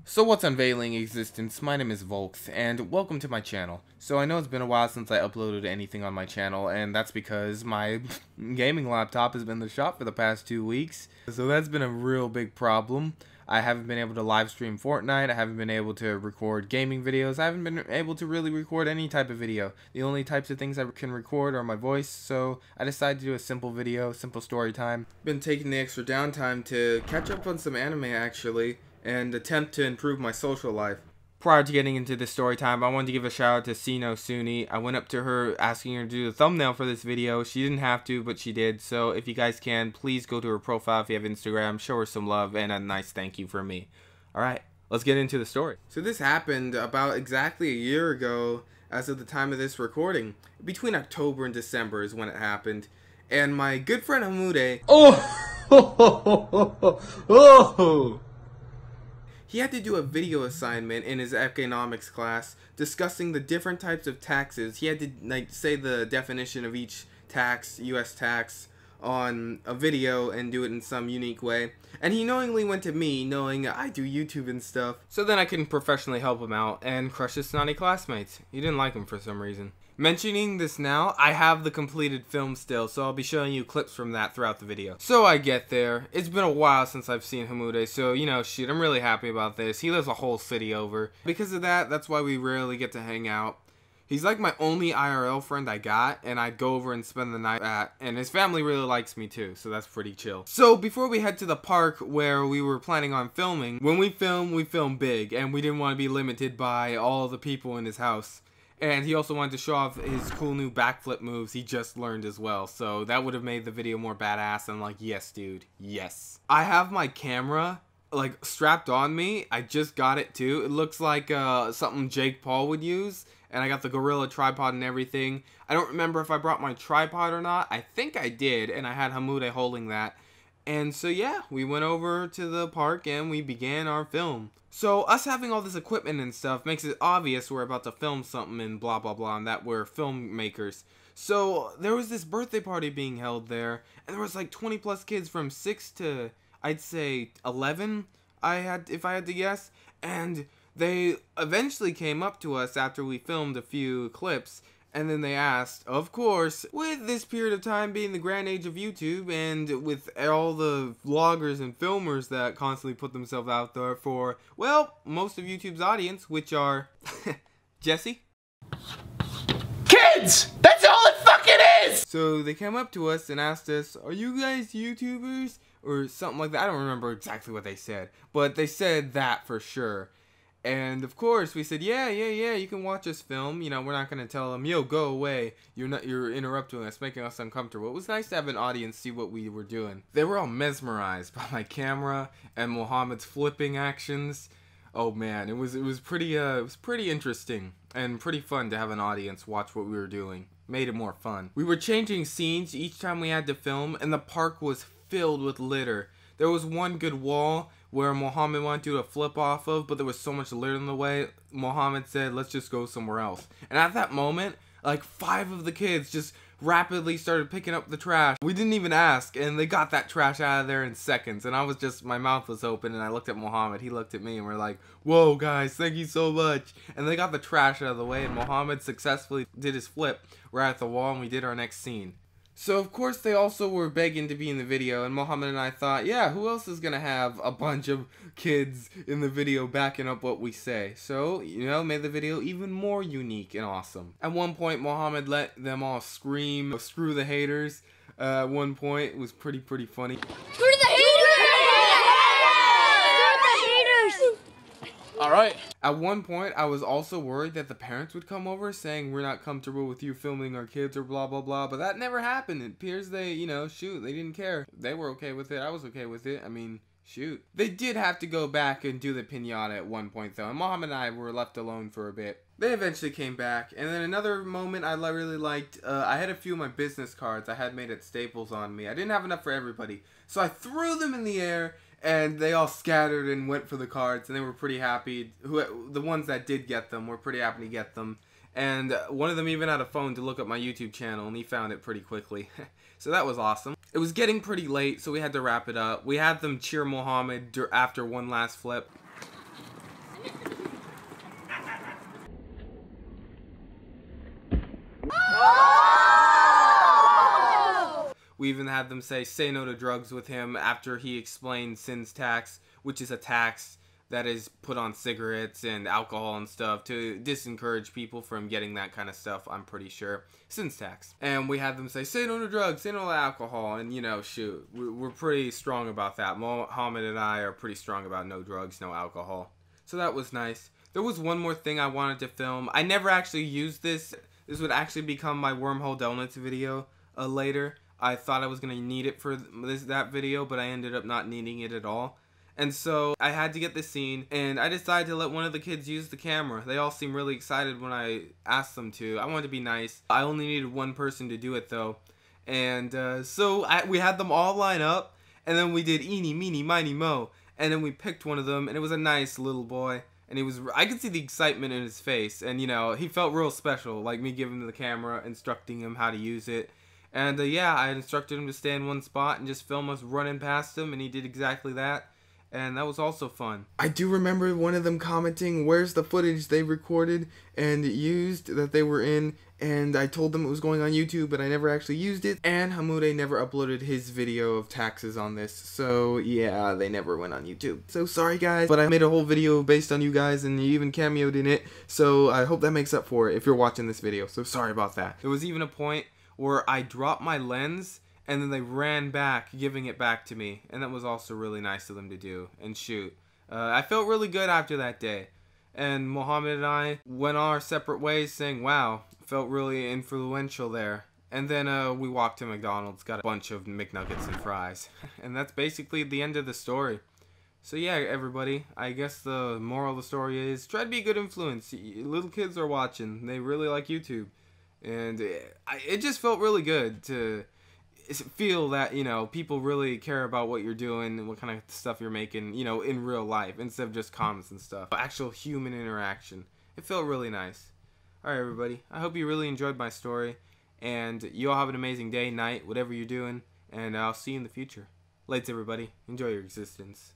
So what's unveiling existence? My name is Volkth, and welcome to my channel. So I know it's been a while since I uploaded anything on my channel, and that's because my gaming laptop has been in the shop for the past 2 weeks. So that's been a real big problem. I haven't been able to live stream Fortnite, I haven't been able to record gaming videos, I haven't been able to really record any type of video. The only types of things I can record are my voice, so I decided to do a simple video, simple story time. Been taking the extra downtime to catch up on some anime actually, and attempt to improve my social life. Prior to getting into this story time, I wanted to give a shout out to Sino Suni. I went up to her asking her to do the thumbnail for this video. She didn't have to, but she did. So if you guys can, please go to her profile if you have Instagram, show her some love and a nice thank you from me. Alright, let's get into the story. So this happened about exactly a year ago as of the time of this recording. Between October and December is when it happened. And my good friend Hamude... Oh! He had to do a video assignment in his economics class discussing the different types of taxes. He had to say the definition of each tax, US tax, on a video and do it in some unique way. And he knowingly went to me, knowing I do YouTube and stuff. So then I can professionally help him out and crush his snotty classmates. He didn't like him for some reason. Mentioning this now, I have the completed film still, so I'll be showing you clips from that throughout the video. So I get there. It's been a while since I've seen Hamude, so you know, shit, I'm really happy about this. He lives a whole city over. Because of that, that's why we rarely get to hang out. He's like my only IRL friend I got, and I'd go over and spend the night at, and his family really likes me too, so that's pretty chill. So before we head to the park where we were planning on filming, when we film big, and we didn't want to be limited by all the people in his house. And he also wanted to show off his cool new backflip moves he just learned as well. So that would have made the video more badass. And like, yes, dude. Yes. I have my camera like strapped on me. I just got it too. It looks like something Jake Paul would use. And I got the Gorilla tripod and everything. I don't remember if I brought my tripod or not. I think I did. And I had Hamude holding that. And so yeah, we went over to the park and we began our film. So us having all this equipment and stuff makes it obvious we're about to film something and blah blah blah and that we're filmmakers. So there was this birthday party being held there and there was like 20 plus kids from 6 to I'd say 11 if I had to guess, and they eventually came up to us after we filmed a few clips. And then they asked, of course, with this period of time being the grand age of YouTube and with all the vloggers and filmers that constantly put themselves out there for, well, most of YouTube's audience, which are Jesse? Kids! That's all it fucking is! So they came up to us and asked us, are you guys YouTubers? Or something like that. I don't remember exactly what they said, but they said that for sure. And of course we said, yeah, you can watch us film. You know, we're not gonna tell them, yo, go away. You're interrupting us, making us uncomfortable. It was nice to have an audience see what we were doing. They were all mesmerized by my camera and Mohammed's flipping actions. Oh man, it was pretty interesting and pretty fun to have an audience watch what we were doing. Made it more fun. We were changing scenes each time we had to film, and the park was filled with litter. There was one good wall where Mohammed wanted to flip off of, but there was so much litter in the way, Mohammed said, let's just go somewhere else. And at that moment, like 5 of the kids just rapidly started picking up the trash. We didn't even ask, and they got that trash out of there in seconds. And I was just, my mouth was open, and I looked at Mohammed, he looked at me, and we're like, whoa guys, thank you so much. And they got the trash out of the way, and Mohammed successfully did his flip right at the wall, and we did our next scene. So of course they also were begging to be in the video, and Mohammed and I thought, yeah, who else is gonna have a bunch of kids in the video backing up what we say? So, you know, made the video even more unique and awesome. At one point, Mohammed let them all scream, screw the haters. At one point, it was pretty funny. Screw the haters! Alright. At one point, I was also worried that the parents would come over saying we're not comfortable with you filming our kids or blah blah blah, but that never happened. It appears they, you know, shoot, they didn't care. They were okay with it. I was okay with it. I mean, shoot. They did have to go back and do the piñata at one point though, and Mohammed and I were left alone for a bit. They eventually came back, and then another moment I really liked, I had a few of my business cards I had made at Staples on me. I didn't have enough for everybody, so I threw them in the air, and they all scattered and went for the cards, and they were pretty happy. The ones that did get them were pretty happy to get them. And one of them even had a phone to look up my YouTube channel, and he found it pretty quickly. So that was awesome. It was getting pretty late, so we had to wrap it up. We had them cheer Mohammed after one last flip. We even had them say no to drugs with him after he explained Sin's tax, which is a tax that is put on cigarettes and alcohol and stuff to discourage people from getting that kind of stuff, I'm pretty sure. Sin's tax. And we had them say no to drugs, say no to alcohol, and you know, shoot, we're pretty strong about that. Mohammed and I are pretty strong about no drugs, no alcohol. So that was nice. There was one more thing I wanted to film. I never actually used this. This would actually become my Wormhole Donuts video later. I thought I was going to need it for that video, but I ended up not needing it at all. And so I had to get this scene, and I decided to let one of the kids use the camera. They all seemed really excited when I asked them to. I wanted to be nice. I only needed one person to do it though. And so we had them all line up, and then we did eeny, meeny, miny, mo. And then we picked one of them, and it was a nice little boy. And I could see the excitement in his face. And, you know, he felt real special, like me giving him the camera, instructing him how to use it. And, yeah, I instructed him to stay in one spot and just film us running past him, and he did exactly that. And that was also fun. I do remember one of them commenting, where's the footage they recorded and used that they were in, and I told them it was going on YouTube, but I never actually used it, and Hamude never uploaded his video of taxes on this, so yeah, they never went on YouTube. So sorry guys, but I made a whole video based on you guys, and you even cameoed in it, so I hope that makes up for it if you're watching this video, so sorry about that. There was even a point where I dropped my lens, and then they ran back, giving it back to me. And that was also really nice of them to do. And shoot. I felt really good after that day. And Mohammed and I went our separate ways saying, wow, felt really influential there. And then we walked to McDonald's, got a bunch of McNuggets and fries. And that's basically the end of the story. So yeah, everybody, I guess the moral of the story is, try to be a good influence. Little kids are watching. They really like YouTube. And it just felt really good to feel that, you know, people really care about what you're doing and what kind of stuff you're making, you know, in real life instead of just comments and stuff. Actual human interaction. It felt really nice. Alright everybody, I hope you really enjoyed my story, and you all have an amazing day, night, whatever you're doing, and I'll see you in the future. Lates everybody, enjoy your existence.